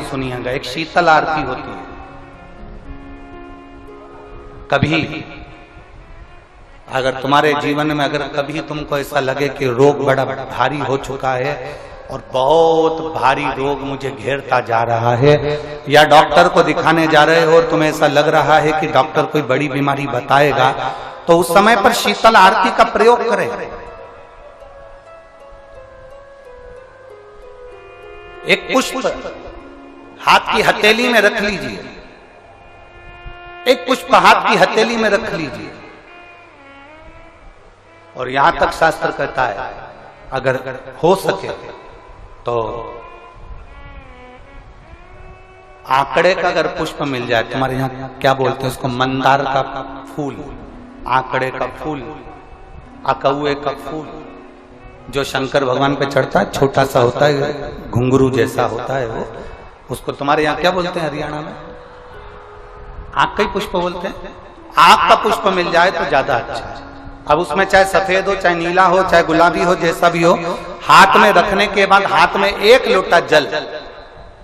सुनिएगा। एक शीतल आरती होती है। कभी अगर तुम्हारे जीवन में अगर कभी तुमको ऐसा लगे कि रोग बड़ा भारी हो चुका है और बहुत भारी रोग मुझे घेरता जा रहा है, या डॉक्टर को दिखाने जा रहे हो और तुम्हें ऐसा लग रहा है कि डॉक्टर कोई बड़ी बीमारी बताएगा, तो उस समय पर शीतल आरती का प्रयोग करें। एक पुष्प हाथ की हथेली में रख लीजिए, एक पुष्प हाथ की हथेली में रख लीजिए, और यहां तक शास्त्र कहता है अगर हो सके तो आंकड़े का अगर पुष्प मिल जाए, तुम्हारे यहां क्या बोलते हैं उसको, मंदार का फूल, आंकड़े का फूल, अकौए का फूल, जो शंकर भगवान पे चढ़ता है, छोटा सा होता है, घुंघरू जैसा होता है वो, उसको तुम्हारे यहां क्या बोलते हैं हरियाणा में? आंख का ही पुष्प बोलते हैं। आंख का पुष्प मिल जाए तो ज्यादा अच्छा है। अब उसमें चाहे सफेद हो, चाहे नीला हो, चाहे गुलाबी हो, जैसा भी हो, हाथ में रखने के बाद हाथ में एक लोटा जल,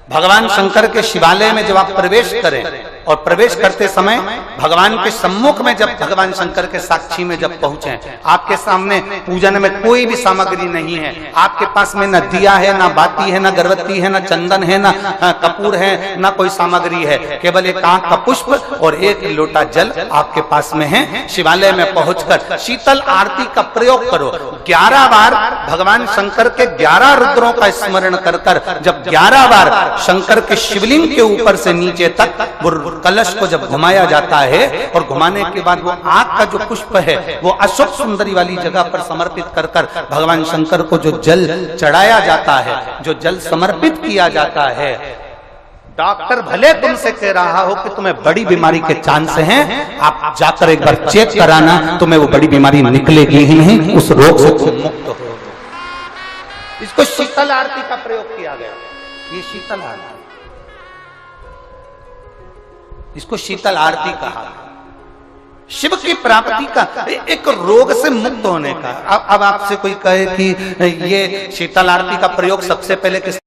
भगवान शंकर के शिवालय में जब आप प्रवेश करें और प्रवेश करते समय भगवान के सम्मुख में, जब भगवान शंकर के साक्षी में जब पहुंचे, आपके सामने पूजन में कोई भी सामग्री नहीं है, आपके पास में न दिया है, न बाती है, न गर्भवती है, न चंदन है, न कपूर है, न कोई सामग्री है, केवल एक आंख का पुष्प और एक लोटा जल आपके पास में है। शिवालय में पहुंचकर शीतल आरती का प्रयोग करो। 11 बार भगवान शंकर के 11 रुद्रों का स्मरण कर कर जब 11 बार शंकर के शिवलिंग के ऊपर से नीचे तक वो कलश को जब घुमाया जाता है, और घुमाने के बाद वो आंख का जो पुष्प है वो अशोक सुंदरी वाली जगह पर समर्पित कर कर भगवान शंकर को जो जल चढ़ाया जाता है, जो जल समर्पित किया जाता है, डॉक्टर भले तुमसे कह रहा हो कि तुम्हें बड़ी बीमारी के चांस हैं, आप जाकर एक बार चेक कराना, तुम्हें वो बड़ी बीमारी निकलेगी ही नहीं, उस रोग से तुम मुक्त हो। इसको शीतल आरती का प्रयोग किया गया। ये शीतल आरती, इसको शीतल आरती कहा। शिव की प्राप्ति का, एक रोग से मुक्त होने का। अब आपसे कोई कहे कि ये शीतल आरती का प्रयोग सबसे पहले किस